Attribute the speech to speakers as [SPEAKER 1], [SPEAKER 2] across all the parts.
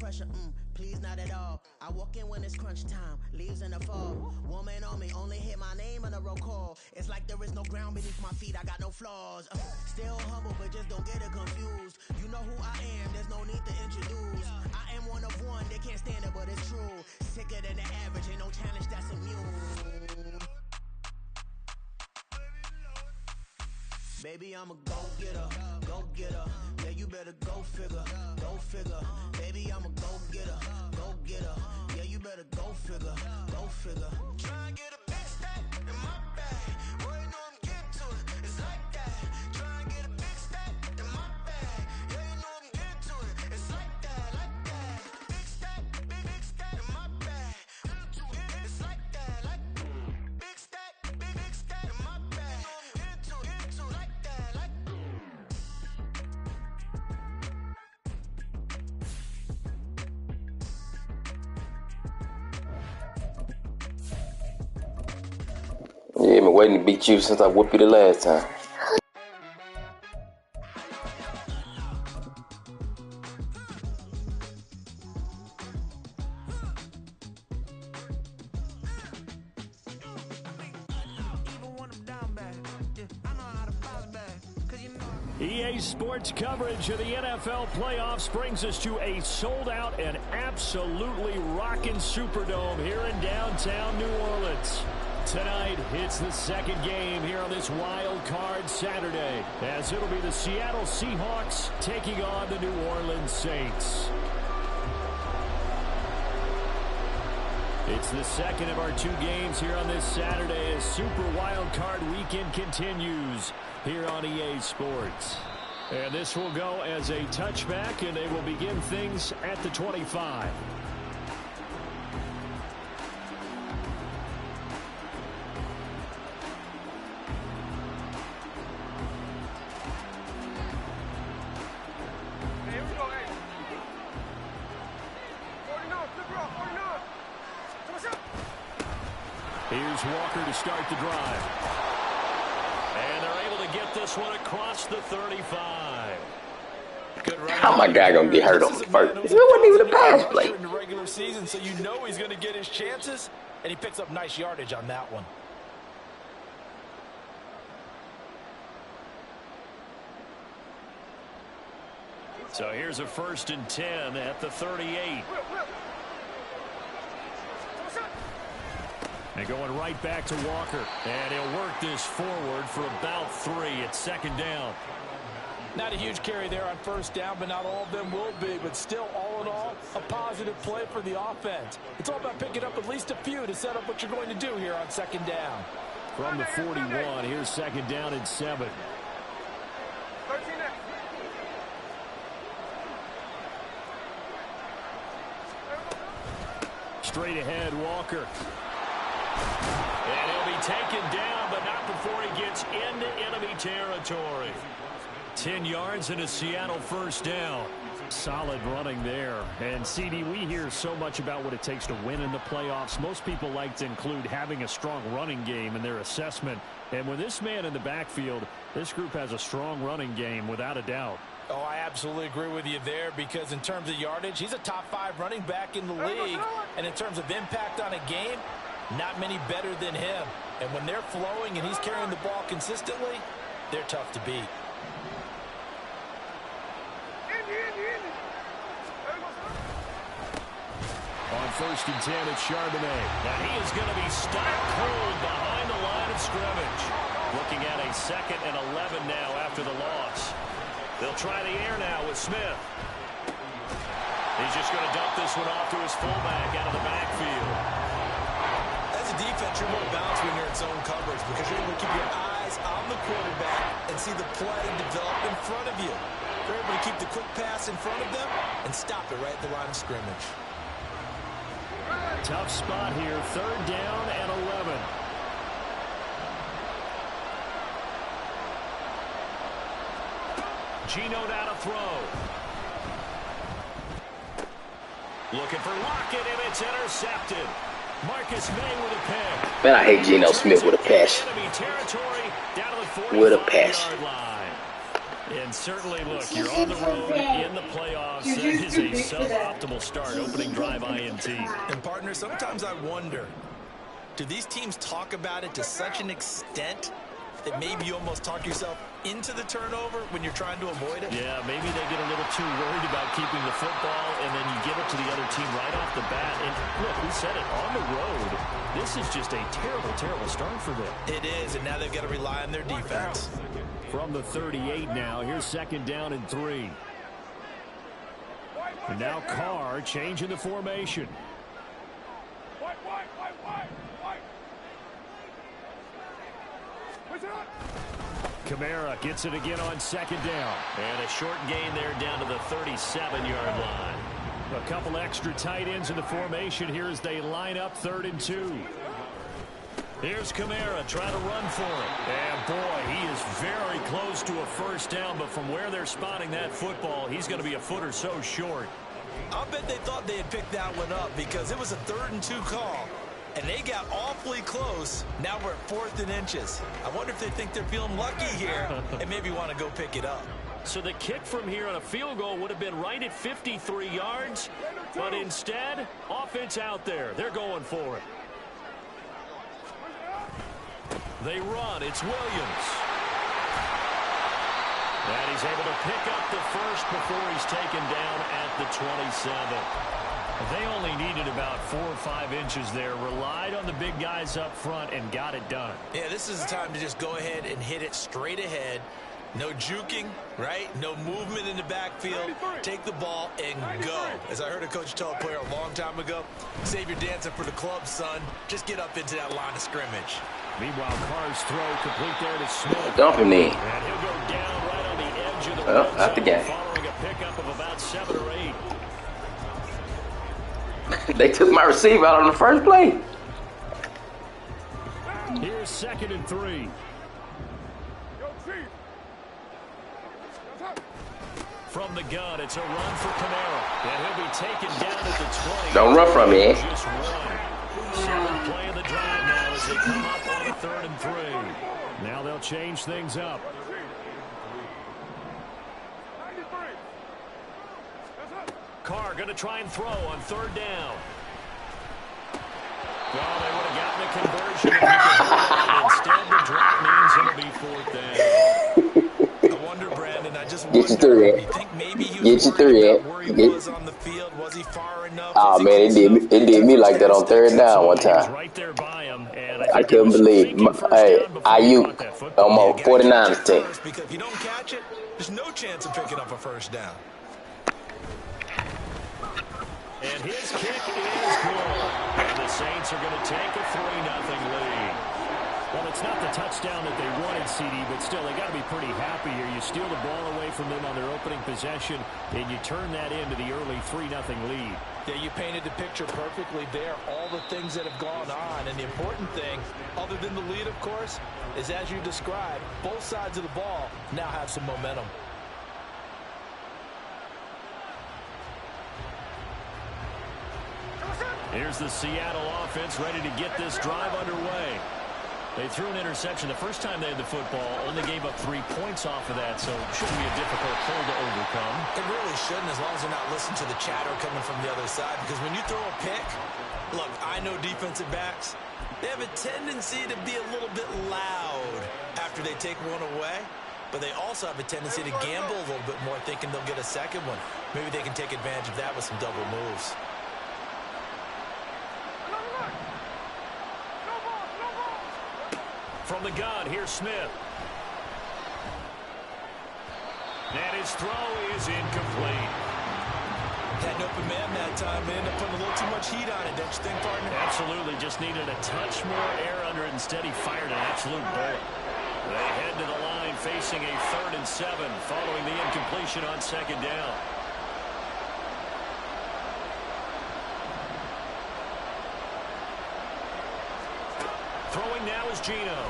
[SPEAKER 1] pressure, please not at all. I walk in when it's crunch time, leaves in the fall. Woman on me, only hit my name on a roll call. It's like there is no ground beneath my feet, I got no flaws. Still humble, but just don't get it confused. You know who I am, there's no need to introduce. I am one of one, they can't stand it, but it's true. Sicker than the average, ain't no challenge that's immune. Baby, I'm a go-getter, go-getter. Yeah, you better go figure, go figure. Baby, I'm a go-getter, go-getter. Yeah, you better go figure, go figure. Try and get a big stack in my bag. Boy, you know I'm getting to it, it's like that. Try and get a big stack in my bag. Yeah, you know I'm getting to it, it's like that, like that. Big stack, big stack in my bag. It's like that, like big stack in my bag. You know I'm getting to it, like that, like.
[SPEAKER 2] Yeah, been waiting to beat you since I whooped you the last time.
[SPEAKER 3] EA Sports coverage of the NFL playoffs brings us to a sold-out and absolutely rocking Superdome here in downtown New Orleans. Tonight, it's the second game here on this wild card Saturday, as it'll be the Seattle Seahawks taking on the New Orleans Saints. It's the second of our two games here on this Saturday as Super Wild Card Weekend continues here on EA Sports. And this will go as a touchback, and they will begin things at the 25. Here's Walker to start the drive. And they're able to get this one across the 35. Good run.
[SPEAKER 2] How my guy gonna get hurt on the first? It wasn't even a pass play.
[SPEAKER 4] In the regular season, so you know he's going to get his chances, and he picks up nice yardage on that one.
[SPEAKER 3] So here's a 1st and 10 at the 38. And going right back to Walker. And he'll work this forward for about 3 at 2nd down.
[SPEAKER 4] Not a huge carry there on 1st down, but not all of them will be. But still, all in all, a positive play for the offense. It's all about picking up at least a few to set up what you're going to do here on 2nd down.
[SPEAKER 3] From the 41, here's 2nd down and 7. Straight ahead, Walker. And he'll be taken down, but not before he gets into enemy territory. 10 yards and a Seattle 1st down. Solid running there. And, CD, we hear so much about what it takes to win in the playoffs. Most people like to include having a strong running game in their assessment. And with this man in the backfield, this group has a strong running game without a doubt.
[SPEAKER 4] Oh, I absolutely agree with you there, because in terms of yardage, he's a top 5 running back in the league. And in terms of impact on a game, not many better than him. And when they're flowing and he's carrying the ball consistently, they're tough to beat.
[SPEAKER 3] On 1st and 10, it's Charbonnet. Now he is going to be stopped cold behind the line of scrimmage. Looking at a 2nd and 11 now after the loss. They'll try the air now with Smith. He's just going to dump this one off to his fullback out of the backfield.
[SPEAKER 4] As a defense, you're more balanced when you're in zone coverage because you're able to keep your eyes on the quarterback and see the play develop in front of you. You're able to keep the quick pass in front of them and stop it right at the line of scrimmage.
[SPEAKER 3] Tough spot here, 3rd down and 11. Geno down to throw. Looking for Lockett, and it's intercepted. Marcus May with a pick.
[SPEAKER 2] Man, I hate Geno Smith with a passion. With a passion.
[SPEAKER 3] And certainly, look, you're on the road in the playoffs. That is a suboptimal start, opening drive INT.
[SPEAKER 4] And, partner, sometimes I wonder, do these teams talk about it to such an extent that maybe you almost talk yourself into the turnover when you're trying to avoid it?
[SPEAKER 3] Yeah, maybe they get a little too worried about keeping the football, and then you give it to the other team right off the bat. And, look, we said it, on the road, this is just a terrible, terrible start for them.
[SPEAKER 4] It is, and now they've got to rely on their defense.
[SPEAKER 3] From the 38 now, here's 2nd down and 3. And now Carr changing the formation. Kamara gets it again on 2nd down. And a short gain there down to the 37-yard line. A couple extra tight ends in the formation here as they line up 3rd and 2. Here's Kamara trying to run for it. And, boy, he is very close to a 1st down, but from where they're spotting that football, he's going to be a foot or so short.
[SPEAKER 4] I'll bet they thought they had picked that one up because it was a 3rd and 2 call. And they got awfully close. Now we're at 4th and inches. I wonder if they think they're feeling lucky here and maybe want to go pick it up.
[SPEAKER 3] So the kick from here on a field goal would have been right at 53 yards. But instead, offense out there. They're going for it. They run. It's Williams. And he's able to pick up the first before he's taken down at the 27. They only needed about 4 or 5 inches there. Relied on the big guys up front and got it done.
[SPEAKER 4] Yeah, this is the time to just go ahead and hit it straight ahead. No juking, right? No movement in the backfield. Take the ball and go. As I heard a coach tell a player a long time ago, save your dancing for the club, son. Just get up into that line of scrimmage.
[SPEAKER 3] Meanwhile, Carr's throw complete there to Smith.
[SPEAKER 2] Dump him there.
[SPEAKER 3] And he'll go down right on the edge of the
[SPEAKER 2] Well, out the game.
[SPEAKER 3] following a pickup of about 7 or 8.
[SPEAKER 2] They took my receiver out on the first play.
[SPEAKER 3] Here's 2nd and 3. From the gun, it's a run for Kamara. And he'll be taken down at the 20.
[SPEAKER 2] Don't run from me, eh?
[SPEAKER 3] Just one. 7th play of the drive now as they come up on a 3rd and 3. Now they'll change things up. Carr going to try and throw on 3rd down. Well, they would have gotten a conversion if he could hold on. Instead, the drop means it'll be 4th down.
[SPEAKER 4] I wonder, Brandon, I just
[SPEAKER 2] Get you through it.
[SPEAKER 4] You think maybe he
[SPEAKER 2] Get
[SPEAKER 4] was
[SPEAKER 2] you through
[SPEAKER 4] worried
[SPEAKER 2] it.
[SPEAKER 4] about where he was on the field? Was he far enough?
[SPEAKER 2] Oh, man, it did me like that on 3rd down one time.
[SPEAKER 3] Right there by him, and
[SPEAKER 2] I couldn't believe. Hey, Ayuk on my 49ers team.
[SPEAKER 4] Because if you don't catch it, there's no chance of picking up a 1st down.
[SPEAKER 3] And his kick is good. And the Saints are going to take a 3-0 lead. Well, it's not the touchdown that they wanted, CD, but still, they got to be pretty happy here. You steal the ball away from them on their opening possession, and you turn that into the early 3-0 lead.
[SPEAKER 4] Yeah, you painted the picture perfectly there. All the things that have gone on, and the important thing, other than the lead, of course, is as you described, both sides of the ball now have some momentum.
[SPEAKER 3] Here's the Seattle offense ready to get this drive underway. They threw an interception the first time they had the football, only gave up 3 points off of that, so it shouldn't be a difficult hole to overcome.
[SPEAKER 4] It really shouldn't, as long as they're not listening to the chatter coming from the other side, because when you throw a pick, look, I know defensive backs, they have a tendency to be a little bit loud after they take one away, but they also have a tendency to gamble a little bit more, thinking they'll get a second one. Maybe they can take advantage of that with some double moves.
[SPEAKER 3] From the gun, here's Smith. And his throw is incomplete.
[SPEAKER 4] Had an open man that time, and ended up putting a little too much heat on it, don't you think, partner?
[SPEAKER 3] Absolutely, just needed a touch more air under it. Instead, he fired an absolute bullet. They head to the line facing a 3rd and 7 following the incompletion on 2nd down. Throwing now is Geno.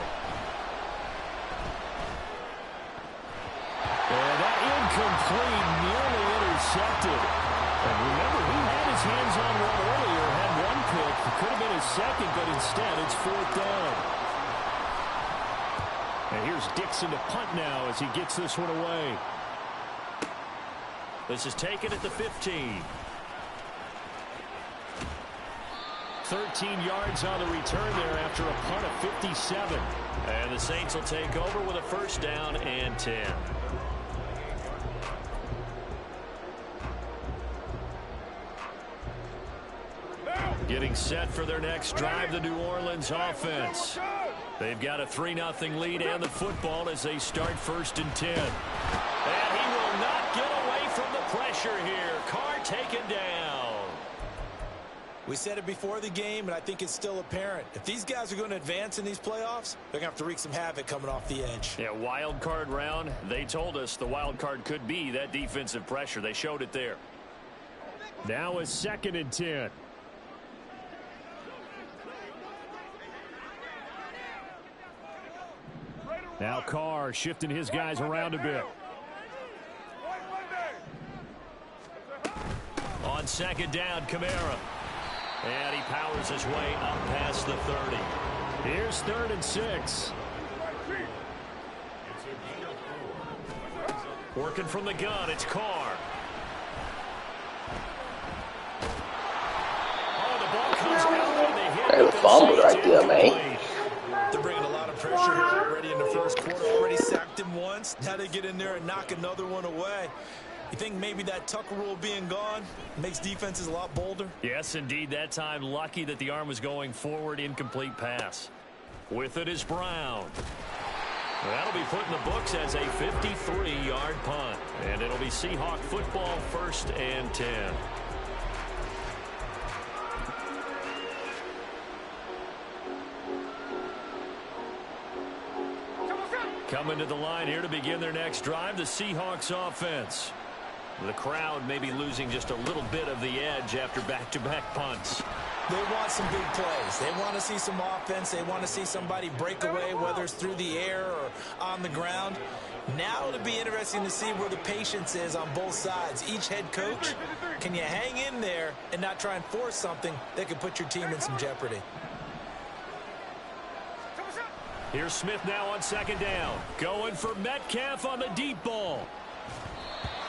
[SPEAKER 3] And that incomplete, nearly intercepted. And remember, he had his hands on one earlier, had one pick. It could have been his second, but instead it's 4th down. And here's Dixon to punt now as he gets this one away. This is taken at the 15. 13 yards on the return there after a punt of 57. And the Saints will take over with a first down and 10. Getting set for their next drive, the New Orleans offense. They've got a 3-0 lead and the football as they start 1st and 10. And he will not get away from the pressure here. Carr taken down.
[SPEAKER 4] We said it before the game, and I think it's still apparent. If these guys are going to advance in these playoffs, they're going to have to wreak some havoc coming off the edge.
[SPEAKER 3] Yeah, wild card round. They told us the wild card could be that defensive pressure. They showed it there. Now is 2nd and 10. Now Carr shifting his guys around a bit. On 2nd down, Kamara. And he powers his way up past the 30. Here's 3rd and 6. Working from the gun, it's Carr. Oh, the ball comes out and they hit.
[SPEAKER 2] That was a fumble right there, man.
[SPEAKER 4] They're bringing a lot of pressure here already in the first quarter. Already sacked him once. Now they get in there and knock another one away. You think maybe that Tucker rule being gone makes defenses a lot bolder?
[SPEAKER 3] Yes, indeed. That time, lucky that the arm was going forward. Incomplete pass. With it is Brown. That'll be put in the books as a 53-yard punt. And it'll be Seahawk football 1st and 10. Coming to the line here to begin their next drive, the Seahawks offense. The crowd may be losing just a little bit of the edge after back-to-back punts.
[SPEAKER 4] They want some big plays. They want to see some offense. They want to see somebody break away, whether it's through the air or on the ground. Now it'll be interesting to see where the patience is on both sides. Each head coach, can you hang in there and not try and force something that could put your team in some jeopardy?
[SPEAKER 3] Here's Smith now on 2nd down. Going for Metcalf on the deep ball.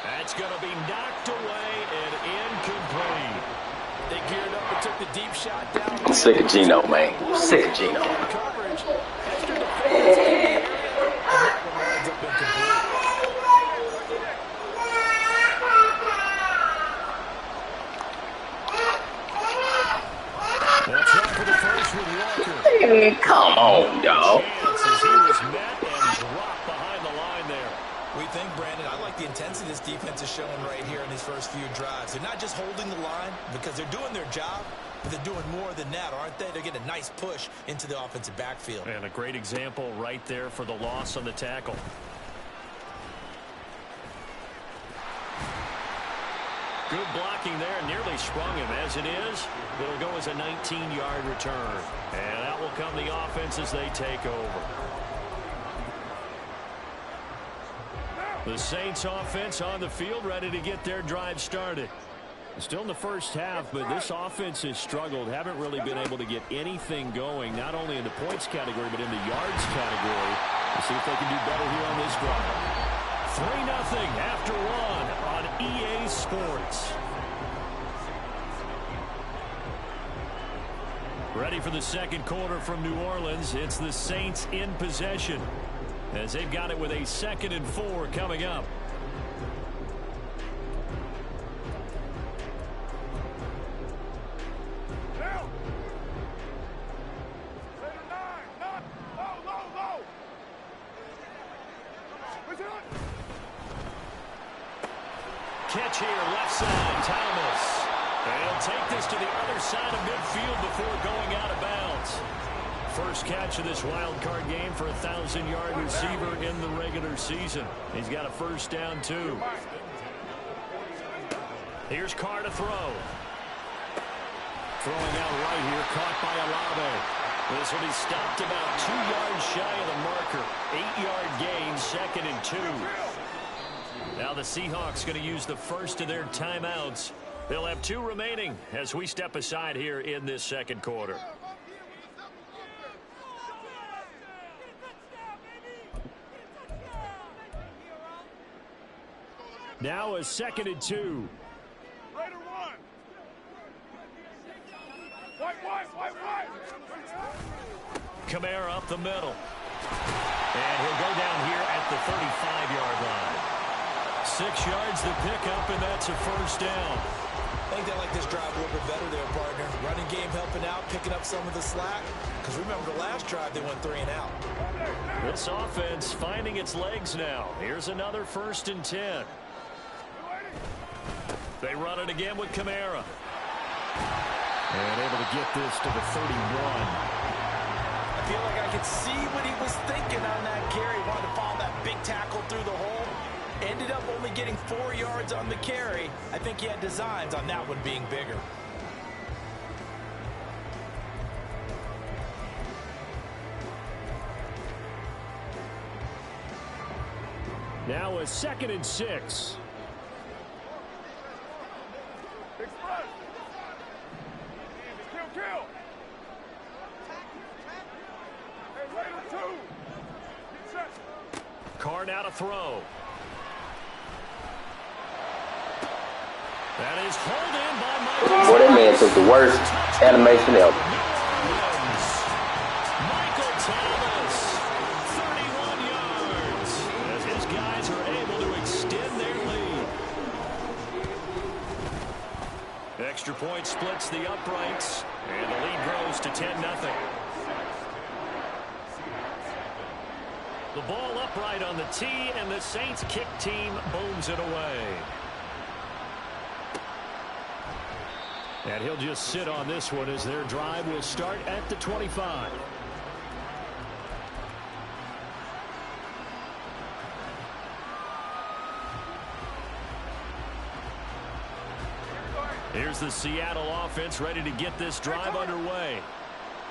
[SPEAKER 3] That's going to be knocked away and incomplete.
[SPEAKER 4] They geared up and took the deep shot down.
[SPEAKER 2] I'm sick of Geno, man. Sick of Geno.
[SPEAKER 4] Coverage. Extra defense in the area. And that one winds up incomplete.
[SPEAKER 3] That's right for the first with Walker.
[SPEAKER 2] Hey, come on, dog.
[SPEAKER 3] As he was met and dropped behind the line there.
[SPEAKER 4] We think, Brandon, I like the intensity this defense is showing right here in these first few drives. They're not just holding the line because they're doing their job, but they're doing more than that, aren't they? They're getting a nice push into the offensive backfield.
[SPEAKER 3] And a great example right there for the loss on the tackle. Good blocking there, nearly sprung him. As it is, it'll go as a 19-yard return. And out will come the offense as they take over. The Saints offense on the field, ready to get their drive started. Still in the first half, but this offense has struggled. Haven't really been able to get anything going, not only in the points category, but in the yards category. We'll see if they can do better here on this drive. 3-0 after one on EA Sports. Ready for the second quarter from New Orleans. It's the Saints in possession, as they've got it with a 2nd and 4 coming up. Catch here, left side, Thomas. And he'll take this to the other side of midfield before going out of bounds. First catch of this wild card game for a 1,000-yard receiver in the regular season. He's got a first down, too. Here's Carr to throw. Throwing out right here, caught by Olave. This will be stopped about 2 yards shy of the marker. 8-yard gain, 2nd and 2. Now the Seahawks going to use the first of their timeouts. They'll have 2 remaining as we step aside here in this second quarter. Now a 2nd and 2.
[SPEAKER 5] Raider one. White.
[SPEAKER 3] Kamara up the middle. And he'll go down here at the 35-yard line. 6 yards to pick up, and that's a first down.
[SPEAKER 4] I think they like this drive a little bit better there, partner. Running game helping out, picking up some of the slack. Because remember, the last drive, they went 3 and out.
[SPEAKER 3] This offense finding its legs now. Here's another 1st and 10. They run it again with Kamara. And able to get this to the 31.
[SPEAKER 4] I feel like I could see what he was thinking on that carry. Wanted to follow that big tackle through the hole. Ended up only getting 4 yards on the carry. I think he had designs on that one being bigger.
[SPEAKER 3] Now a 2nd and 6.
[SPEAKER 5] Express. Kill. Hey, Raider 2. Get set.
[SPEAKER 3] Carr now to throw. That is hauled in by Michael.
[SPEAKER 2] Boy, that man took the worst animation ever.
[SPEAKER 3] Michael Thomas, 31 yards. As his guys are able to extend their lead. Extra point splits the uprights, and the lead grows to 10-0. The ball upright on the tee, and the Saints kick team booms it away. And he'll just sit on this one as their drive will start at the 25. Here's the Seattle offense ready to get this drive underway.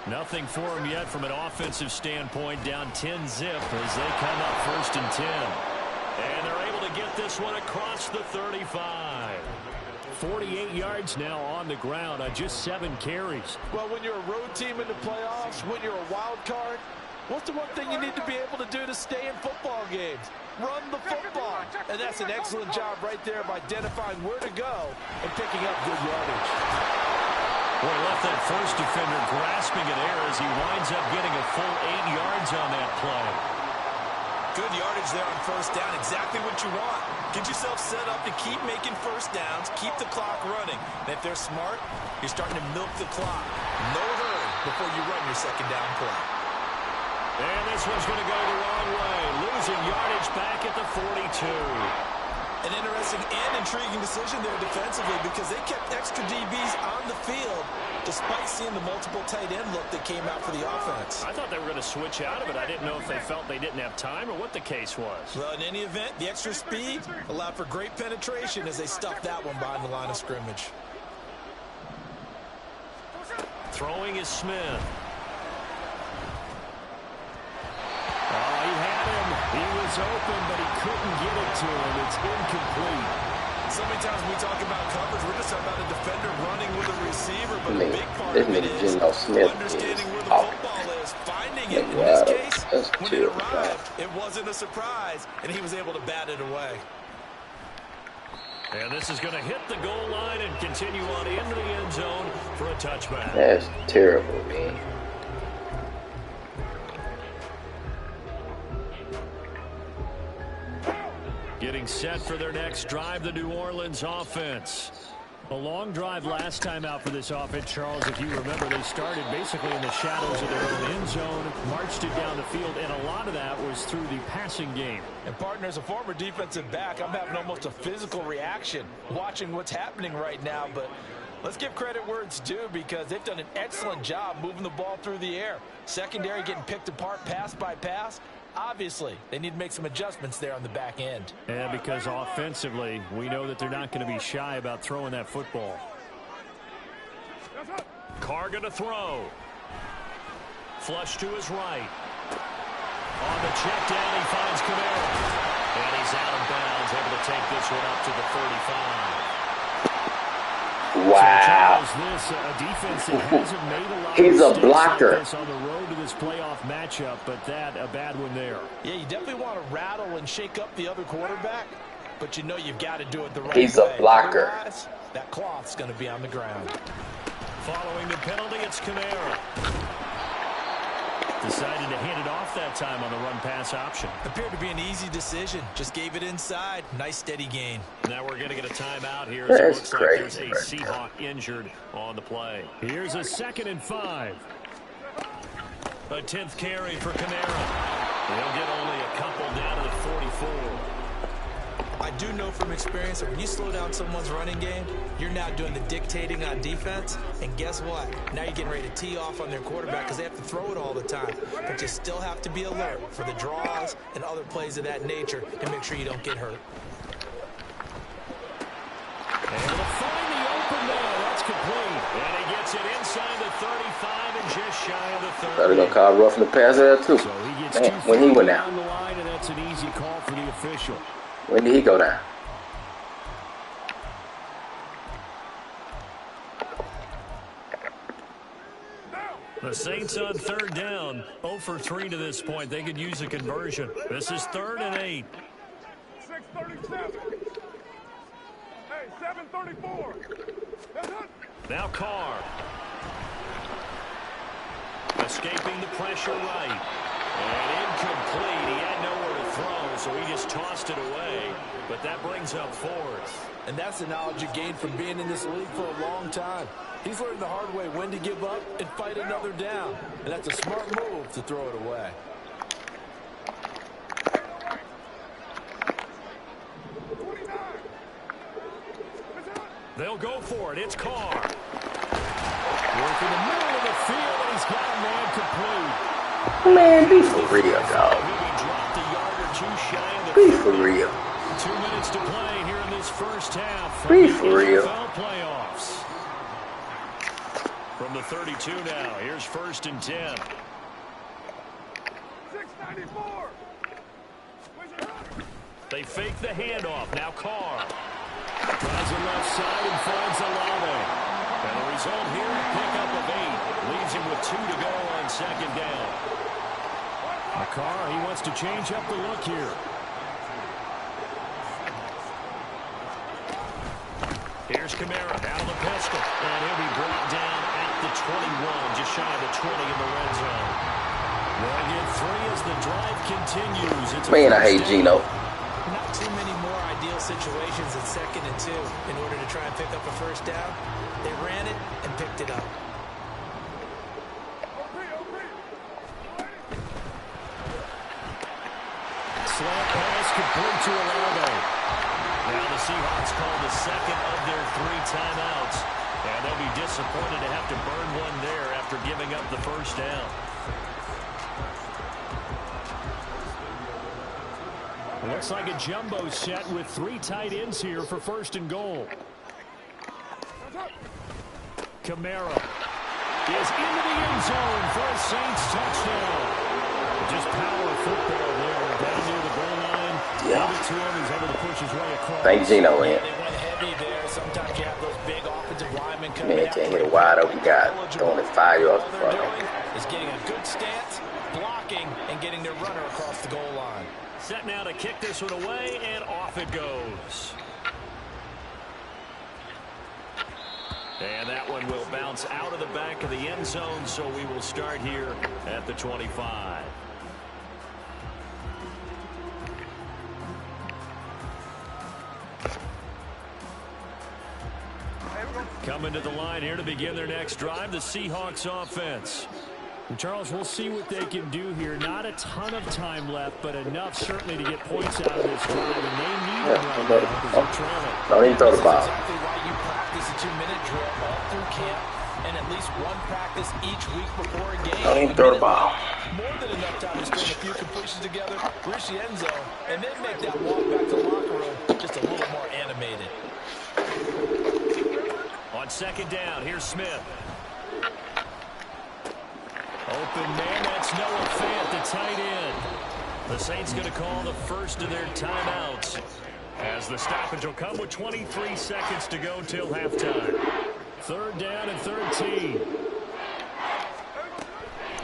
[SPEAKER 3] Nothing for them yet from an offensive standpoint, down 10-0 as they come up 1st and 10. And they're able to get this one across the 35. 48 yards now on the ground on just 7 carries.
[SPEAKER 4] Well, when you're a road team in the playoffs, when you're a wild card, what's the one thing you need to be able to do to stay in football games? Run the football. And that's an excellent job right there of identifying where to go and picking up good yardage.
[SPEAKER 3] Boy, left that first defender grasping at air as he winds up getting a full 8 yards on that play.
[SPEAKER 4] Good yardage there on 1st down. Exactly what you want. Get yourself set up to keep making 1st downs, keep the clock running. And if they're smart, you're starting to milk the clock. No hurry before you run your 2nd down play.
[SPEAKER 3] And this one's going to go the wrong way. Losing yardage back at the 42.
[SPEAKER 4] An interesting and intriguing decision there defensively because they kept extra DBs on the field despite seeing the multiple tight end look that came out for the offense.
[SPEAKER 3] I thought they were going to switch out of it. I didn't know if they felt they didn't have time or what the case was.
[SPEAKER 4] Well, in any event, the extra speed allowed for great penetration as they stuffed that one behind the line of scrimmage.
[SPEAKER 3] Throwing is Smith. Oh, he had him. He was open, but he couldn't get it to him. It's incomplete.
[SPEAKER 4] So many times when we talk about coverage, we're just talking about a defender running with a receiver, but
[SPEAKER 2] Man,
[SPEAKER 4] the big part
[SPEAKER 2] this
[SPEAKER 4] of it
[SPEAKER 2] nigga
[SPEAKER 4] is
[SPEAKER 2] Geno Smith
[SPEAKER 4] understanding
[SPEAKER 2] is
[SPEAKER 4] where the
[SPEAKER 2] off.
[SPEAKER 4] football is, finding it. In this case,
[SPEAKER 2] that's
[SPEAKER 4] when it
[SPEAKER 2] terrible.
[SPEAKER 4] arrived, it wasn't a surprise, and he was able to bat it away.
[SPEAKER 3] And this is going to hit the goal line and continue on into the end zone for a touchback.
[SPEAKER 2] That's terrible, man.
[SPEAKER 3] Getting set for their next drive, the New Orleans offense. A long drive last time out for this offense, Charles. If you remember, they started basically in the shadows of their own end zone, marched it down the field, and a lot of that was through the passing game.
[SPEAKER 4] And, partner, as a former defensive back, I'm having almost a physical reaction watching what's happening right now. But let's give credit where it's due because they've done an excellent job moving the ball through the air. Secondary getting picked apart pass by pass. Obviously, they need to make some adjustments there on the back end.
[SPEAKER 3] And because offensively, we know that they're not going to be shy about throwing that football. Carr going to throw. Flush to his right. On the check down, he finds Kamara. And he's out of bounds, able to take this one up to the 35.
[SPEAKER 2] Wow.
[SPEAKER 3] So this a defense that hasn't made a lot
[SPEAKER 2] He's
[SPEAKER 3] of
[SPEAKER 2] a blocker.
[SPEAKER 3] mistakes on the road to this playoff matchup, but that a bad one there.
[SPEAKER 4] Yeah, you definitely want to rattle and shake up the other quarterback. but you know you've got to do it the right
[SPEAKER 2] He's
[SPEAKER 4] way.
[SPEAKER 2] a blocker.
[SPEAKER 4] Otherwise, that cloth's going to be on the ground.
[SPEAKER 3] Following the penalty, it's Kamara. Decided to hand it off that time on the run-pass option.
[SPEAKER 4] Appeared to be an easy decision. Just gave it inside. Nice, steady gain.
[SPEAKER 3] Now we're going to get a timeout here.
[SPEAKER 2] That's
[SPEAKER 3] It looks
[SPEAKER 2] crazy,
[SPEAKER 3] like there's a Seahawk injured on the play. Here's a 2nd and 5. A 10th carry for Kamara. He'll get only a couple down to the 44.
[SPEAKER 4] I do know from experience that when you slow down someone's running game, you're now doing the dictating on defense. And guess what? Now you're getting ready to tee off on their quarterback because they have to throw it all the time. But you still have to be alert for the draws and other plays of that nature and make sure you don't get hurt.
[SPEAKER 3] Able to find the open man. That's complete. And he gets it inside the 35 and just shy of the 30.
[SPEAKER 2] They're going to call roughing the passer there, too.
[SPEAKER 3] So he gets
[SPEAKER 2] Man,
[SPEAKER 3] too
[SPEAKER 2] when he
[SPEAKER 3] far
[SPEAKER 2] went
[SPEAKER 3] down
[SPEAKER 2] down.
[SPEAKER 3] the line, and that's an easy call for the official.
[SPEAKER 2] When did he go down?
[SPEAKER 3] The Saints on 3rd down, 0 for 3 to this point. They could use a conversion. This is 3rd and 8.
[SPEAKER 5] 6:37. Hey, 7:34.
[SPEAKER 3] Now Carr. Escaping the pressure right. And incomplete. He had nowhere to throw, so he just tossed it away. But that brings up 4th.
[SPEAKER 4] And that's the knowledge you gain from being in this league for a long time. He's learned the hard way when to give up and fight another down. And that's a smart move to throw it away.
[SPEAKER 3] They'll go for it. It's Carr. Working the middle of the field, and he's got a man complete.
[SPEAKER 2] Man, be for real, dog.
[SPEAKER 3] He dropped a yard or two shy of the
[SPEAKER 2] Be for real.
[SPEAKER 3] 2 minutes to play here in this first half.
[SPEAKER 2] Be for real.
[SPEAKER 3] NFL playoffs. From the 32 now, here's 1st and 10.
[SPEAKER 5] 6:94.
[SPEAKER 3] They fake the handoff. Now Carr. Tries the left side and finds Olave. And the result here, a pickup of 8. Leaves him with 2 to go on 2nd down. Carr, he wants to change up the look here. Here's Kamara out of the pistol. And he'll be brought down at the 21, just shy of the 20 in the red zone. They'll get 3 as the drive continues. It's
[SPEAKER 2] Man, I hate Geno.
[SPEAKER 4] Not too many more ideal situations at 2nd and 2 in order to try and pick up a first down. They ran it and picked it up.
[SPEAKER 3] Slant pass complete to Olave. Now the Seahawks call the 2nd of their 3 timeouts. And they'll be disappointed to have to burn one there after giving up the first down. Looks like a jumbo set with 3 tight ends here for 1st and goal. Kamara is into the end zone for a Saints touchdown. Just power football there. Down near the goal line.
[SPEAKER 2] Yeah.
[SPEAKER 3] He's able to push his way across.
[SPEAKER 2] Thank Geno in.
[SPEAKER 4] They went heavy there. Sometimes you have those big offensive linemen coming
[SPEAKER 2] Man,
[SPEAKER 4] out.
[SPEAKER 2] can't hit a wide open guy throwing it 5 yards
[SPEAKER 4] All
[SPEAKER 2] in
[SPEAKER 4] they're
[SPEAKER 2] front of him.
[SPEAKER 4] doing is getting a good stance, blocking, and getting their runner across the goal line.
[SPEAKER 3] Set now to kick this one away, and off it goes. And that one will bounce out of the back of the end zone, so we will start here at the 25. Coming to the line here to begin their next drive, the Seahawks offense. And Charles, we'll see what they can do here. Not a ton of time left, but enough certainly to get points out of this drive, and they need them right now because they're trailing.
[SPEAKER 2] Don't even throw the ball.
[SPEAKER 4] That's exactly why you practice a 2-minute drill all through camp and at least one practice each week before a game.
[SPEAKER 2] Don't even throw the ball.
[SPEAKER 4] More than enough time to string a few completions together, reach the end zone, and then make that walk back to the locker room just a little more animated.
[SPEAKER 3] On 2nd down, here's Smith. Open man, that's Noah Fant, the tight end. The Saints going to call the first of their timeouts as the stoppage will come with 23 seconds to go till halftime. 3rd down and 13.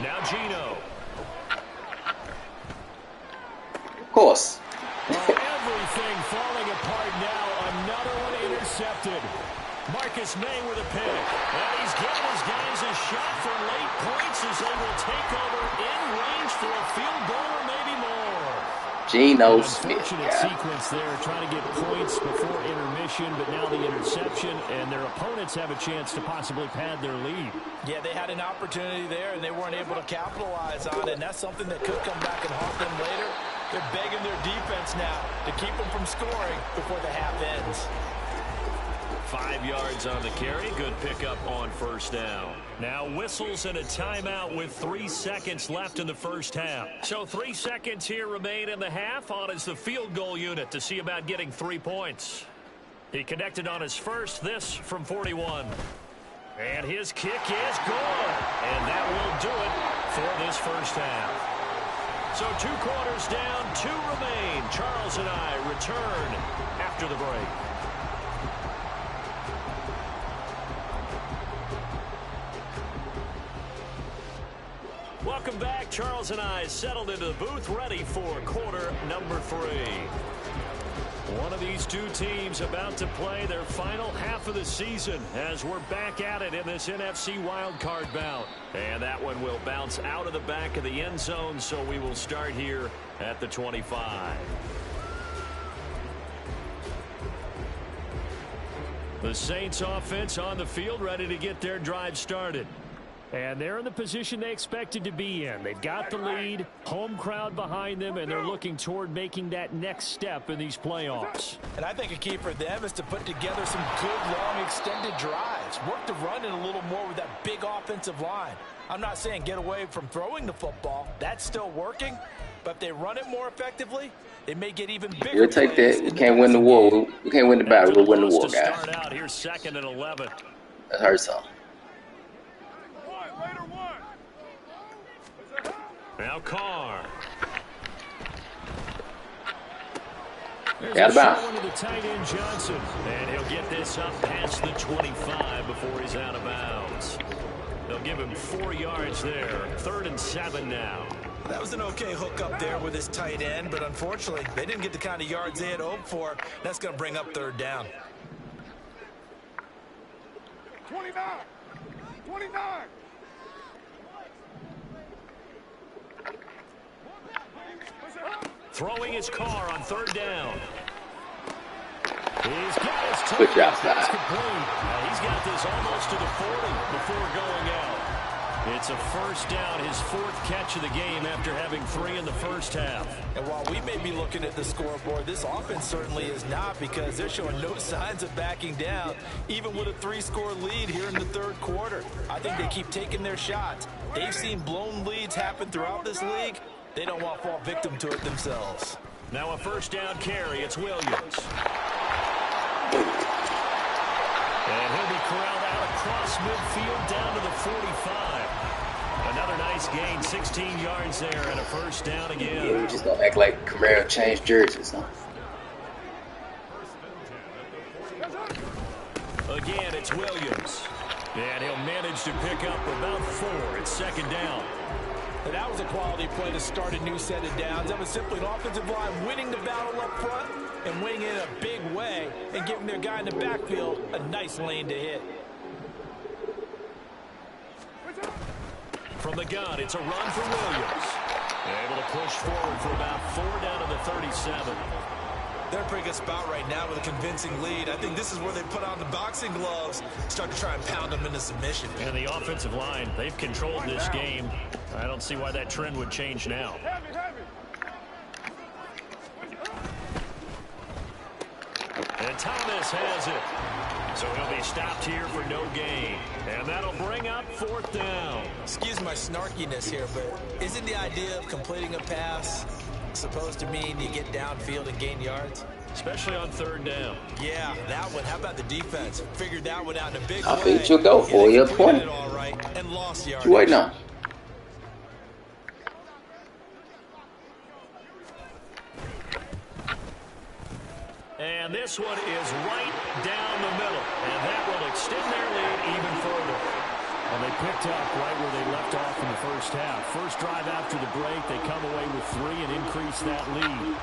[SPEAKER 3] Now Geno.
[SPEAKER 2] Of course.
[SPEAKER 3] Everything falling apart intercepted. Marcus May with a pick. And he's giving his guys a shot for late points as they will take over in range for a field goal or maybe more.
[SPEAKER 2] Geno Smith.
[SPEAKER 3] Unfortunate sequence there, trying to get points before intermission, but now the interception, and their opponents have a chance to possibly pad their lead.
[SPEAKER 4] Yeah, they had an opportunity there, and they weren't able to capitalize on it, and that's something that could come back and haunt them later. They're begging their defense now to keep them from scoring before the half ends.
[SPEAKER 3] 5 yards on the carry. Good pickup on first down. Now whistles and a timeout with 3 seconds left in the first half. So 3 seconds here remain in the half. On is the field goal unit to see about getting 3 points. He connected on his first, this from 41. And his kick is good. And that will do it for this first half. So 2 quarters down, 2 remain. Charles and I return after the break. Welcome back. Charles and I settled into the booth, ready for quarter number 3. One of these 2 teams about to play their final half of the season as we're back at it in this NFC wildcard bout. And that one will bounce out of the back of the end zone, so we will start here at the 25. The Saints offense on the field, ready to get their drive started. And they're in the position they expected to be in. They've got the lead, home crowd behind them, and they're looking toward making that next step in these playoffs.
[SPEAKER 4] And I think a key for them is to put together some good, long, extended drives. Work the run in a little more with that big offensive line. I'm not saying get away from throwing the football. That's still working. But if they run it more effectively, it may get even bigger.
[SPEAKER 2] We'll take that. We can't win the war. We can't win the battle. We'll win the war, guys.
[SPEAKER 3] Start out here, 2nd and 11.
[SPEAKER 2] That hurts some.
[SPEAKER 3] Now Carr.
[SPEAKER 2] Out of bounds.
[SPEAKER 3] To the tight end Johnson, and he'll get this up past the 25 before he's out of bounds. They'll give him 4 yards there. 3rd and 7 now.
[SPEAKER 4] That was an okay hook up there with his tight end, but unfortunately, they didn't get the kind of yards they had hoped for. That's going to bring up 3rd down.
[SPEAKER 5] 29. 29.
[SPEAKER 3] Throwing his car on 3rd down. He's got his
[SPEAKER 2] Good job,
[SPEAKER 3] pass complete. He's got this almost to the 40 before going out. It's a first down, his 4th catch of the game after having 3 in the first half.
[SPEAKER 4] And while we may be looking at the scoreboard, this offense certainly is not, because they're showing no signs of backing down, even with a 3-score lead here in the 3rd quarter. I think they keep taking their shots. They've seen blown leads happen throughout this league. They don't want to fall victim to it themselves.
[SPEAKER 3] Now a first down carry. It's Williams. And he'll be corralled out across midfield down to the 45. Another nice gain, 16 yards there, and a first down again.
[SPEAKER 2] Yeah, we just gonna act like Camaro changed jerseys, huh?
[SPEAKER 3] Again, it's Williams. And he'll manage to pick up about 4. It's 2nd down.
[SPEAKER 4] And that was a quality play to start a new set of downs. That was simply an offensive line winning the battle up front and winning it in a big way and giving their guy in the backfield a nice lane to hit.
[SPEAKER 3] From the gun, it's a run for Williams. Able to push forward for about 4 down to the 37.
[SPEAKER 4] They're in a pretty good spot right now with a convincing lead. I think this is where they put on the boxing gloves, start to try and pound them into submission.
[SPEAKER 3] And the offensive line, they've controlled this game. I don't see why that trend would change now. And Thomas has it. So he'll be stopped here for no gain. And that'll bring up 4th down.
[SPEAKER 4] Excuse my snarkiness here, but isn't the idea of completing a pass supposed to mean you get downfield and gain yards?
[SPEAKER 3] Especially on 3rd down.
[SPEAKER 4] Yeah, that one. How about the defense? Figured that one out in a big
[SPEAKER 2] I
[SPEAKER 4] way.
[SPEAKER 2] think you'll go for your point.
[SPEAKER 4] All right, and lost yards.
[SPEAKER 2] You waiting on?
[SPEAKER 3] And this one is right down the middle. And that will extend their lead even further. And they picked up right where they left off in the first half. First drive after the break, they come away with 3 and increase that lead.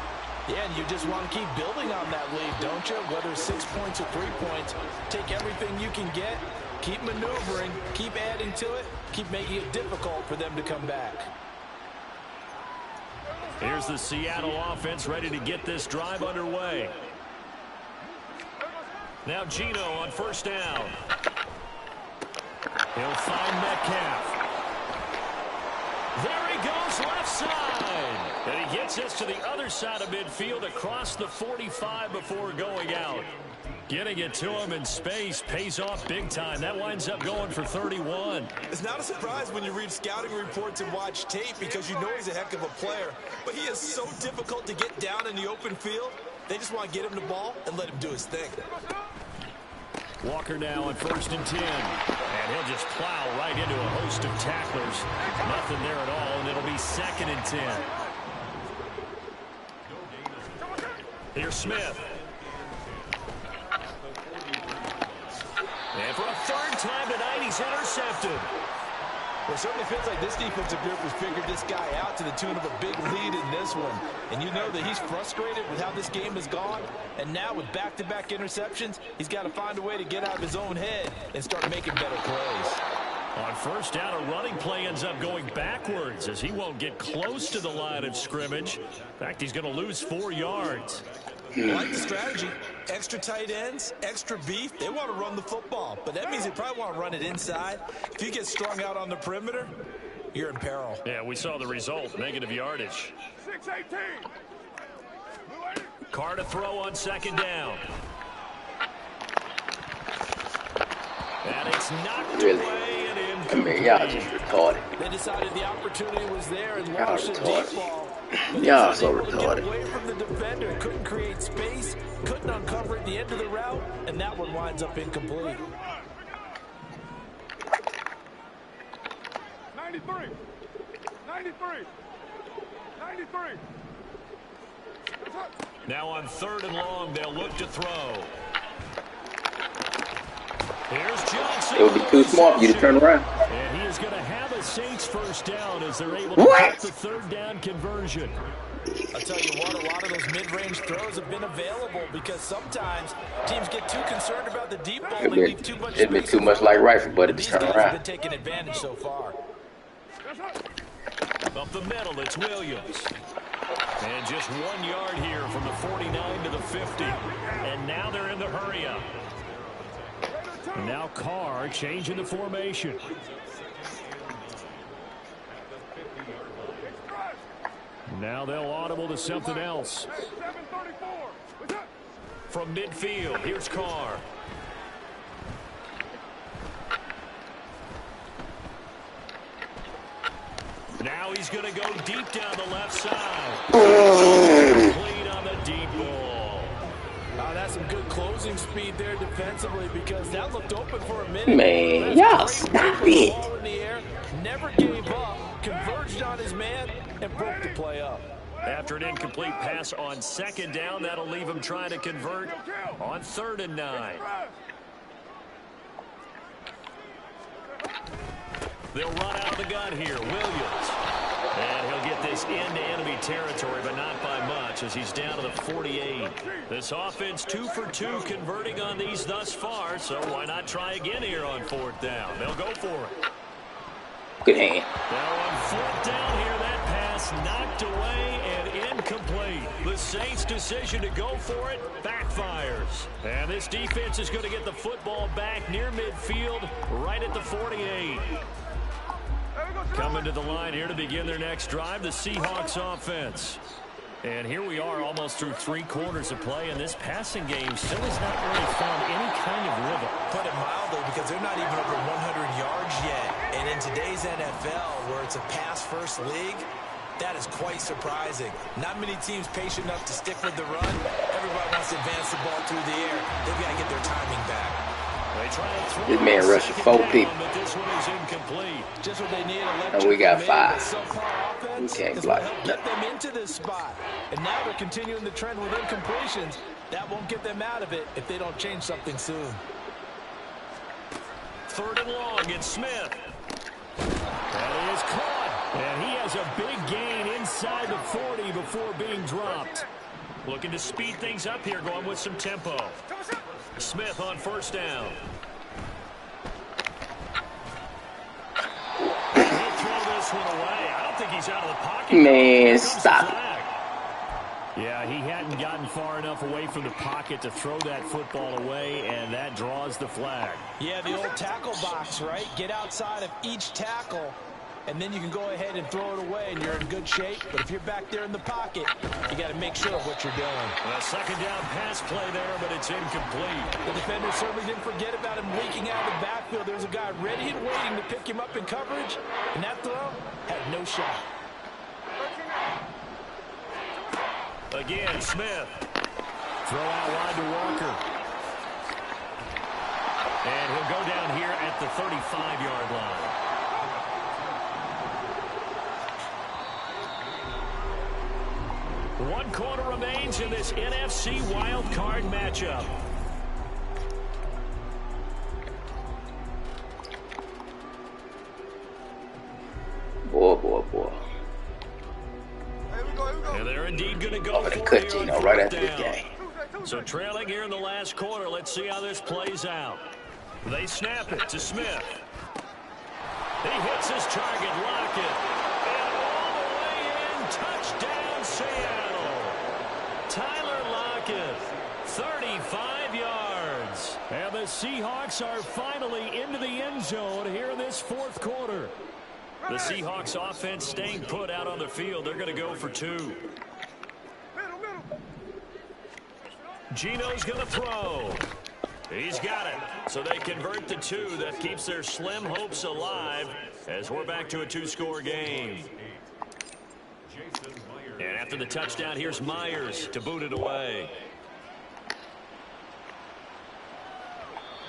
[SPEAKER 4] Yeah, and you just want to keep building on that lead, don't you? Whether it's 6 points or 3 points, take everything you can get, keep maneuvering, keep adding to it, keep making it difficult for them to come back.
[SPEAKER 3] Here's the Seattle offense ready to get this drive underway. Now Geno on first down. He'll find Metcalf. There he goes, left side. And he gets us to the other side of midfield across the 45 before going out. Getting it to him in space pays off big time. That winds up going for 31.
[SPEAKER 4] It's not a surprise when you read scouting reports and watch tape because you know he's a heck of a player. But he is so difficult to get down in the open field. They just want to get him the ball and let him do his thing.
[SPEAKER 3] Walker now on 1st and 10. And he'll just plow right into a host of tacklers. Nothing there at all, and it'll be 2nd and 10. Here's Smith. And for a 3rd time tonight, he's intercepted.
[SPEAKER 4] Well, it certainly feels like this defensive group has figured this guy out to the tune of a big lead in this one. And you know that he's frustrated with how this game has gone. And now with back-to-back interceptions, he's got to find a way to get out of his own head and start making better plays.
[SPEAKER 3] On 1st down, a running play ends up going backwards as he won't get close to the line of scrimmage. In fact, he's going to lose 4 yards.
[SPEAKER 4] I like the strategy. Extra tight ends, extra beef. They want to run the football, but that means they probably want to run it inside. If you get strung out on the perimeter, you're in peril.
[SPEAKER 3] Yeah, we saw the result, negative yardage.
[SPEAKER 5] 6-18.
[SPEAKER 3] Carr to throw on 2nd down. And it's knocked away and incomplete.
[SPEAKER 2] I mean, y'all just retarded.
[SPEAKER 4] They decided the opportunity was there and launched a deep ball.
[SPEAKER 2] Y'all so
[SPEAKER 4] Get
[SPEAKER 2] retarded.
[SPEAKER 4] away from the defender, couldn't create space, couldn't uncover at the end of the route, and that one winds up incomplete.
[SPEAKER 5] 93. 93. 93.
[SPEAKER 3] Now on 3rd and long, they'll look to throw. Here's Johnson.
[SPEAKER 2] It would be too smart for you to turn around.
[SPEAKER 3] And he is going to have a Saints 1st down as they're able to get the 3rd down conversion.
[SPEAKER 4] I'll tell you what, a lot of those mid-range throws have been available because sometimes teams get too concerned about the deep ball. They leave too much space.
[SPEAKER 2] It'd be too much like rifle, but it's turn
[SPEAKER 4] These guys
[SPEAKER 2] around.
[SPEAKER 4] have been taking advantage so far.
[SPEAKER 3] Up the middle, it's Williams. And just 1 yard here from the 49 to the 50. And now they're in the hurry-up. And now Carr changing the formation. Now they'll audible to something else. From midfield, here's Carr. Now he's going to go deep down the left side. Complete on the deep ball.
[SPEAKER 4] That's some good closing speed there defensively because that looked open for a minute.
[SPEAKER 2] Man, y'all stop it.
[SPEAKER 4] Ball in the air, never gave up, converged on his man, and broke the play up.
[SPEAKER 3] After an incomplete pass on 2nd down, that'll leave him trying to convert on 3rd and 9. They'll run out the gun here. Williams. And he'll get this into enemy territory, but not by much as he's down to the 48. This offense 2 for 2 converting on these thus far, so why not try again here on 4th down? They'll go for it.
[SPEAKER 2] Good hand.
[SPEAKER 3] Now on 4th down here, that pass knocked away and incomplete. The Saints' decision to go for it backfires. And this defense is going to get the football back near midfield, right at the 48. Coming to the line here to begin their next drive, the Seahawks offense. And here we are almost through 3 quarters of play, and this passing game still has not really found any kind of rhythm.
[SPEAKER 4] Put it mildly, because they're not even over 100 yards yet. And in today's NFL, where it's a pass-first league, that is quite surprising. Not many teams patient enough to stick with the run. Everybody wants to advance the ball through the air. They've got to get their timing back.
[SPEAKER 2] This man rushing 4 people.
[SPEAKER 3] But this one is incomplete.
[SPEAKER 4] Just what they need.
[SPEAKER 2] And we got 5. We can't block
[SPEAKER 4] Get them into this spot. And now they're continuing the trend with incompletions. That won't get them out of it if they don't change something soon.
[SPEAKER 3] 3rd and long, it's Smith. That is caught. And he has a big gain inside the 40 before being dropped. Looking to speed things up here, going with some tempo. Smith on first down. He'll throw this one away. I don't think he's out of the pocket.
[SPEAKER 2] Man, stop it.
[SPEAKER 3] Yeah, he hadn't gotten far enough away from the pocket to throw that football away, and that draws the flag.
[SPEAKER 4] Yeah, the old tackle box, right? Get outside of each tackle, and then you can go ahead and throw it away, and you're in good shape. But if you're back there in the pocket, you got to make sure of what you're doing.
[SPEAKER 3] A second down pass play there, but it's incomplete.
[SPEAKER 4] The defender certainly didn't forget about him leaking out of the backfield. There's a guy ready and waiting to pick him up in coverage, and that throw had no shot.
[SPEAKER 3] Again, Smith. Throw out wide to Walker. And he'll go down here at the 35-yard line. 1 quarter remains in this NFC wild card matchup.
[SPEAKER 2] Boy.
[SPEAKER 3] And they're indeed going to go
[SPEAKER 2] I'm gonna cut Gino right after this game.
[SPEAKER 3] So trailing here in the last quarter. Let's see how this plays out. They snap it to Smith. He hits his target, Lockett. And all the way in, touchdown Seattle. Tyler Lockett, 35 yards. And the Seahawks are finally into the end zone here in this fourth quarter. The Seahawks offense staying put out on the field. They're going to go for 2. Gino's going to throw. He's got it. So they convert the 2. That keeps their slim hopes alive as we're back to a 2-score game. And after the touchdown, here's Myers to boot it away.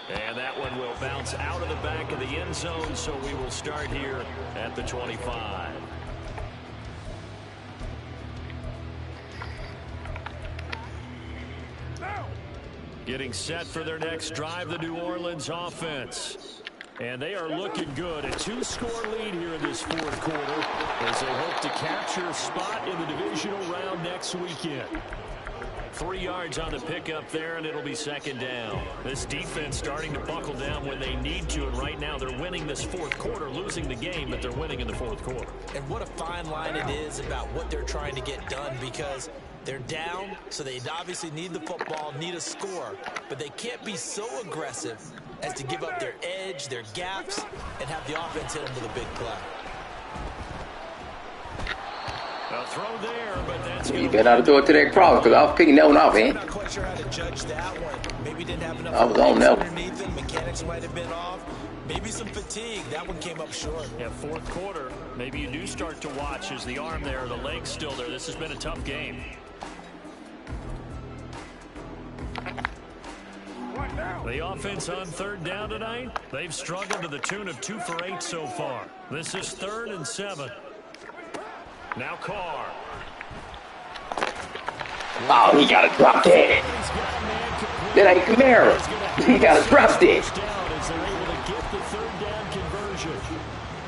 [SPEAKER 3] And that one will bounce out of the back of the end zone, so we will start here at the 25. Getting set for their next drive, the New Orleans offense. And they are looking good. A 2-score lead here in this fourth quarter as they hope to capture a spot in the divisional round next weekend. 3 yards on the pickup there, and it'll be second down. This defense starting to buckle down when they need to, and right now they're winning this fourth quarter, losing the game, but they're winning in the fourth quarter.
[SPEAKER 4] And what a fine line it is about what they're trying to get done, because they're down, so they obviously need the football, need a score, but they can't be so aggressive as to give up their edge, their gaps, and have the offense hit them with a big play.
[SPEAKER 3] A throw there, but that's
[SPEAKER 2] You better not throw it to that cross because I was picking that one off, man.
[SPEAKER 4] I'm not quite sure how to judge that one. Maybe didn't have enough
[SPEAKER 2] I was on that one.
[SPEAKER 4] underneath him. Mechanics might have been off. Maybe some fatigue. That one came up short.
[SPEAKER 3] Yeah, fourth quarter. Maybe you do start to watch as the arm there, the leg's still there. This has been a tough game. The offense on third down tonight, they've struggled to the tune of 2 for 8 so far. This is 3rd and 7. Now Carr.
[SPEAKER 2] Oh, he got to drop that. That ain't Kamara. He got to drop that.
[SPEAKER 3] As they're able to get the 3rd down conversion.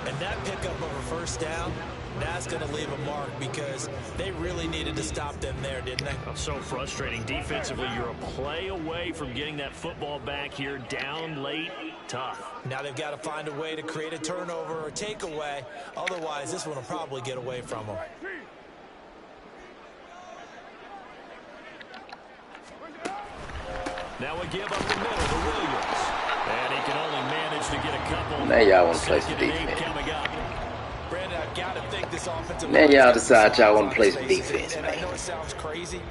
[SPEAKER 4] And that pickup of a first down, that's going to leave a mark because they really needed to stop them there, didn't they?
[SPEAKER 3] So frustrating. Defensively, you're a play away from getting that football back here, down late, tough.
[SPEAKER 4] Now they've got to find a way to create a turnover or takeaway. Otherwise, this one will probably get away from them.
[SPEAKER 3] Now a give up the middle to Williams. And he can only manage to get a couple.
[SPEAKER 2] Now y'all want to play some
[SPEAKER 3] 2nd and 8
[SPEAKER 2] defense.
[SPEAKER 3] coming up.
[SPEAKER 4] Brandon, I've got to think this offensive
[SPEAKER 2] Now
[SPEAKER 4] line
[SPEAKER 2] y'all
[SPEAKER 4] is gonna
[SPEAKER 2] decide y'all want to play
[SPEAKER 4] face
[SPEAKER 2] some
[SPEAKER 4] it.
[SPEAKER 2] defense,
[SPEAKER 4] And I
[SPEAKER 2] man.
[SPEAKER 4] know it sounds crazy,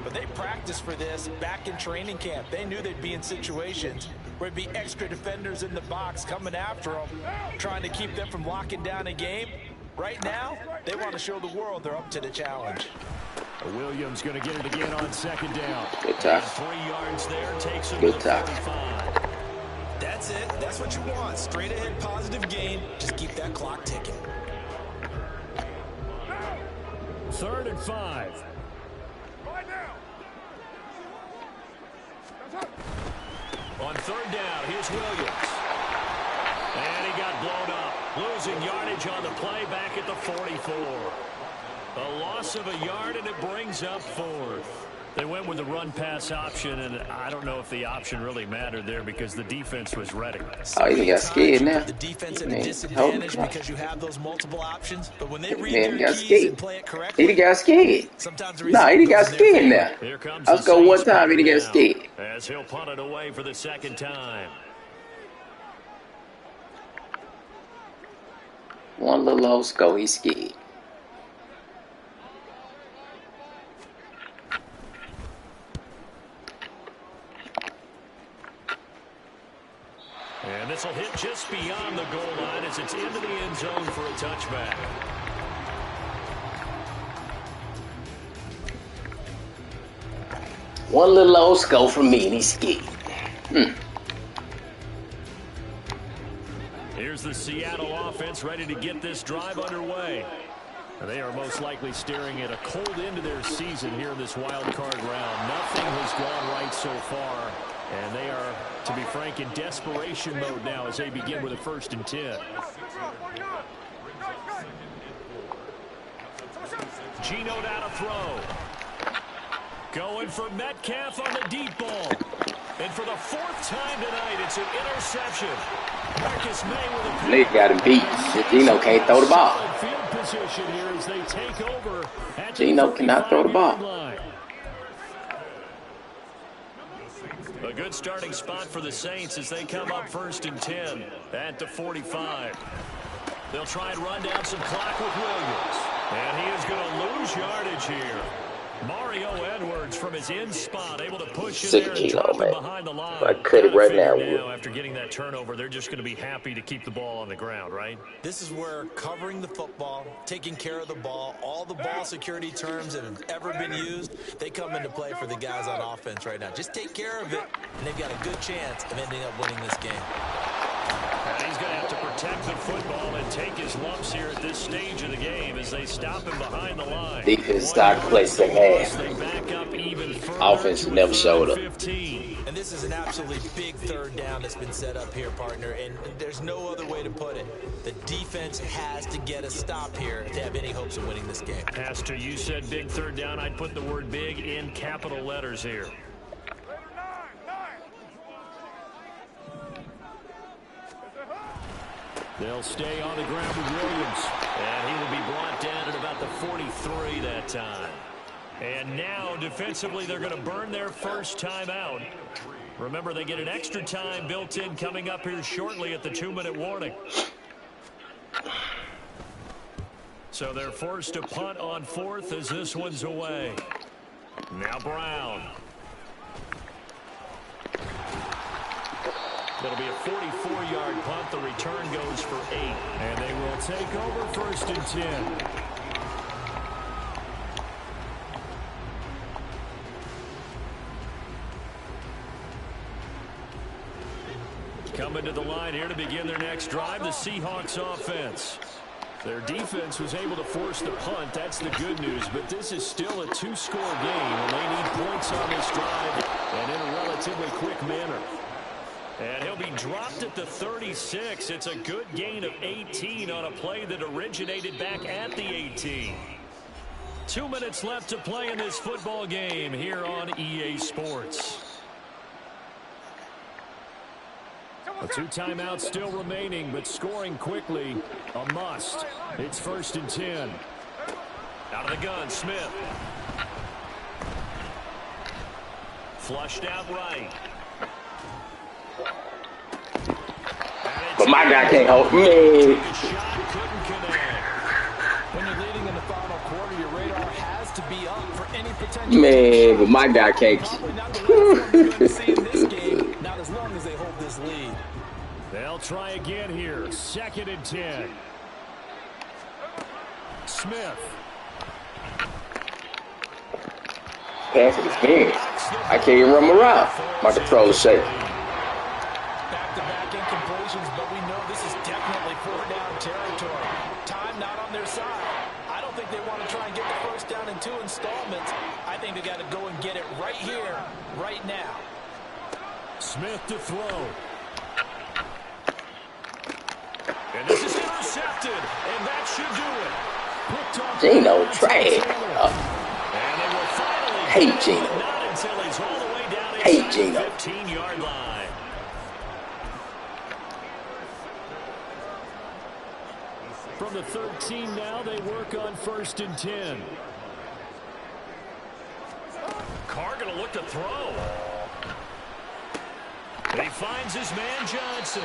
[SPEAKER 4] but they practiced for this back in training camp. They knew they'd be in situations where it'd be extra defenders in the box coming after them, trying to keep them from locking down a game. Right now, they want to show the world they're up to the challenge.
[SPEAKER 3] Williams going to get it again on 2nd down.
[SPEAKER 2] Good tackle.
[SPEAKER 3] 3 yards there takes him
[SPEAKER 2] Good
[SPEAKER 3] to
[SPEAKER 2] tackle.
[SPEAKER 3] 35.
[SPEAKER 4] That's it. That's what you want. Straight ahead, positive gain. Just keep that clock ticking.
[SPEAKER 3] 3rd and 5. On 3rd down, here's Williams. And he got blown up. Losing yardage on the play back at the 44. A loss of a yard, and it brings up 4th. They went with the run-pass option, and I don't know if the option really mattered there because the defense was ready.
[SPEAKER 2] Oh, he got scared now.
[SPEAKER 6] The defense at a disadvantage because you have those multiple options. But when they read
[SPEAKER 2] Man,
[SPEAKER 6] their
[SPEAKER 2] got
[SPEAKER 6] keys
[SPEAKER 2] scared.
[SPEAKER 6] and play it correctly,
[SPEAKER 2] He got scared.
[SPEAKER 6] sometimes
[SPEAKER 2] Nah, he got scared now.
[SPEAKER 3] Here comes
[SPEAKER 2] I was
[SPEAKER 3] the
[SPEAKER 2] going one
[SPEAKER 3] Saints
[SPEAKER 2] time, he
[SPEAKER 3] punter
[SPEAKER 2] got
[SPEAKER 3] now,
[SPEAKER 2] scared.
[SPEAKER 3] as he'll punt it away for the second time.
[SPEAKER 2] One little old skull, he's scared.
[SPEAKER 3] And this will hit just beyond the goal line as it's into the end zone for a touchback.
[SPEAKER 2] One little old skull from me, and he's scared.
[SPEAKER 3] Here's the Seattle offense ready to get this drive underway. They are most likely staring at a cold end to their season here in this wild card round. Nothing has gone right so far, and they are, to be frank, in desperation mode now as they begin with a 1st and 10. Geno down to throw. Going for Metcalf on the deep ball. And for the 4th time tonight, it's an interception. Marcus May with a
[SPEAKER 2] They got him beat. Geno can't throw the ball.
[SPEAKER 3] field position here as they take over at the
[SPEAKER 2] Geno cannot throw the ball.
[SPEAKER 3] 45-yard line. A good starting spot for the Saints as they come up 1st and 10 at the 45. They'll try and run down some clock with Williams. And he is going to lose yardage here. Mario Edwards from his in spot able to push in there and drop him behind the line.
[SPEAKER 2] I cut it right now.
[SPEAKER 3] After getting that turnover, they're just going to be happy to keep the ball on the ground, right?
[SPEAKER 6] this is where covering the football, taking care of the ball, all the ball security terms that have ever been used, they come into play for the guys on offense right now. Just take care of it, and they've got a good chance of ending up winning this game.
[SPEAKER 3] And he's going to have to protect the football and take his lumps here at this stage of the game as they stop him behind the line.
[SPEAKER 2] Defense started to play second half.
[SPEAKER 3] They back up even further.
[SPEAKER 2] Offense never showed up.
[SPEAKER 3] 15.
[SPEAKER 6] And this is an absolutely big 3rd down that's been set up here, partner, and there's no other way to put it. The defense has to get a stop here to have any hopes of winning this game.
[SPEAKER 3] Pastor, you said big 3rd down. I'd put the word big in capital letters here. They'll stay on the ground with Williams. And he will be brought down at about the 43 that time. And now, defensively, they're going to burn their first time out. Remember, they get an extra time built in coming up here shortly at the 2-minute warning. So they're forced to punt on 4th as this one's away. Now Brown. It'll be a 44-yard punt. The return goes for 8. And they will take over 1st and 10. Coming to the line here to begin their next drive, the Seahawks offense. Their defense was able to force the punt. That's the good news. But this is still a 2-score game, and they need points on this drive and in a relatively quick manner. And he'll be dropped at the 36. It's a good gain of 18 on a play that originated back at the 18. 2 minutes left to play in this football game here on EA Sports. The 2 timeouts still remaining, but scoring quickly, a must. It's 1st and 10. Out of the gun, Smith. Flushed out right.
[SPEAKER 2] But my guy can't hold me.
[SPEAKER 3] When you're leading in the final quarter, your radar has to be up for any potential.
[SPEAKER 2] Man, but my guy can't.
[SPEAKER 6] Probably not the last one we're going to see in this game, not as long as they hold this lead.
[SPEAKER 3] They'll try again here. 2nd and 10. Smith.
[SPEAKER 2] Pass interference. I can't even run my route. My controller's shaking.
[SPEAKER 6] Back-to-back incompletions, but we know this is definitely 4th down territory. Time not on their side. I don't think they want to try and get the 1st down in 2 installments. I think they got to go and get it right here, right now.
[SPEAKER 3] Smith to throw. And this is intercepted, and that should do it. Picked off
[SPEAKER 2] Geno trash.
[SPEAKER 3] And they will finally
[SPEAKER 2] Hate Geno.
[SPEAKER 3] Not until he's all the way down
[SPEAKER 2] Hate
[SPEAKER 3] inside
[SPEAKER 2] Geno.
[SPEAKER 3] the 15-yard line.
[SPEAKER 7] From the 13 now, they work on 1st and 10.
[SPEAKER 3] Carr going to look to throw. And he finds his man Johnson.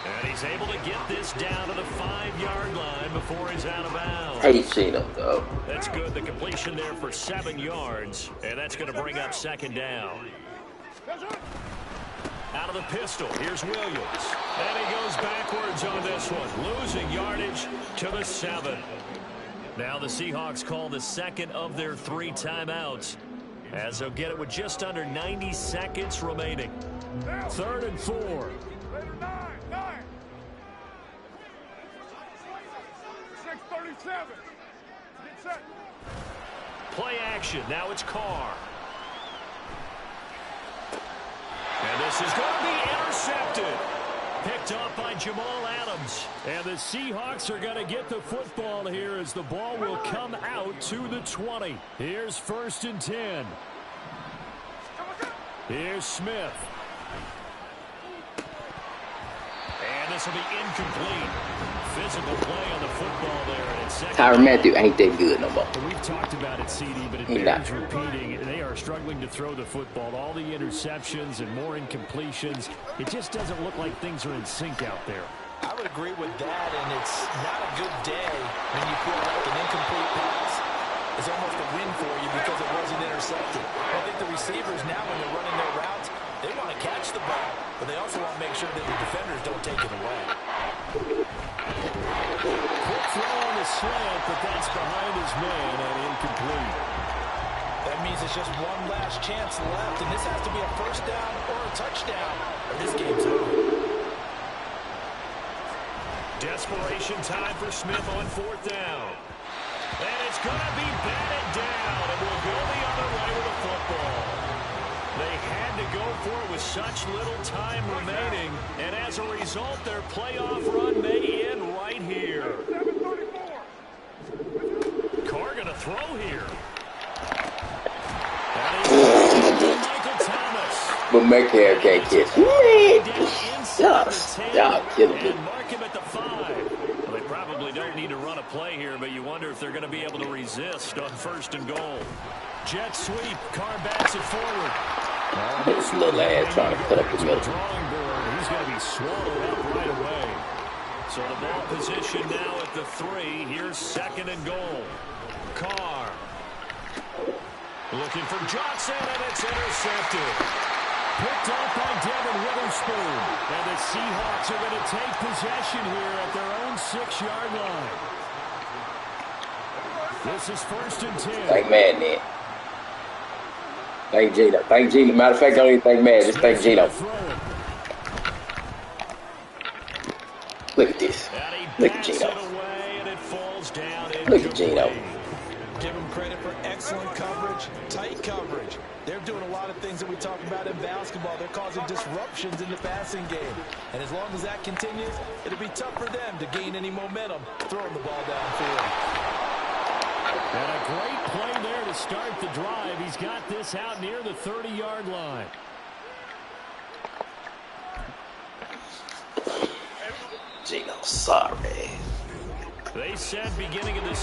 [SPEAKER 3] And he's able to get this down to the 5-yard line before he's out of bounds.
[SPEAKER 2] Hate Geno, though.
[SPEAKER 3] That's good. The completion there for 7 yards. And that's going to bring up 2nd down. Out of the pistol, here's Williams. And he goes backwards on this one, losing yardage to the 7. Now the Seahawks call the second of their 3 timeouts, as they'll get it with just under 90 seconds remaining.
[SPEAKER 7] 3rd and 4.
[SPEAKER 5] Later, 9. 6:37. Get set.
[SPEAKER 3] Play action. Now it's Carr. And this is going to be intercepted. Picked up by Jamal Adams.
[SPEAKER 7] And the Seahawks are going to get the football here as the ball will come out to the 20. Here's 1st and 10. Here's Smith.
[SPEAKER 3] And this will be incomplete. Physical play on the football there. And it's second.
[SPEAKER 2] Tyrann Mathieu ain't that good no more.
[SPEAKER 7] We've talked about it, CD, but it
[SPEAKER 2] He's
[SPEAKER 7] bears
[SPEAKER 2] not.
[SPEAKER 7] repeating. They are struggling to throw the football. All the interceptions and more incompletions. It just doesn't look like things are in sync out there.
[SPEAKER 6] I would agree with that, and it's not a good day when you feel like an incomplete pass is almost a win for you because it wasn't intercepted. I think the receivers now, when they're running their routes, they want to catch the ball, but they also want to make sure that the defenders don't take it away.
[SPEAKER 7] Quick throw on the slant, but that's behind his man and incomplete.
[SPEAKER 6] That means it's just one last chance left, and this has to be a 1st down or a touchdown, or this game's over.
[SPEAKER 3] Desperation time for Smith on 4th down. And it's going to be batted down, and we'll go the other way with the football. They had to go for it with such little time remaining, and as a result, their playoff run may end right here.
[SPEAKER 5] 7:34.
[SPEAKER 3] Carr going to throw here. And he's Michael Thomas.
[SPEAKER 2] But Metcalf can't catch. Man, sucks. Y'all killing me.
[SPEAKER 3] And mark him at the 5. Well, they probably don't need to run a play here, but you wonder if they're going to be able to resist on 1st and goal. Jet sweep. Carr backs it forward.
[SPEAKER 2] This little ass trying to put up the middle.
[SPEAKER 3] Drawing board. He's going to be swallowed up right away. So the ball position now at the 3. Here's 2nd and goal. Carr. Looking for Johnson, and it's intercepted.
[SPEAKER 7] Picked up by Devin Witherspoon. And the Seahawks are going to take possession here at their own 6-yard line. This is 1st and 10.
[SPEAKER 2] Thank Madden. Thank Geno. Thank Geno. Matter of fact, don't even thank Madden. Just thank Geno. Look at this. Look at Geno. Look at Geno.
[SPEAKER 6] Give them credit for excellent coverage, tight coverage. They're doing a lot of things that we talk about in basketball. They're causing disruptions in the passing game. And as long as that continues, it'll be tough for them to gain any momentum throwing the ball downfield.
[SPEAKER 7] And a great play there to start the drive. He's got this out near the 30-yard line.
[SPEAKER 2] Geno, sorry.
[SPEAKER 3] They said beginning of the season.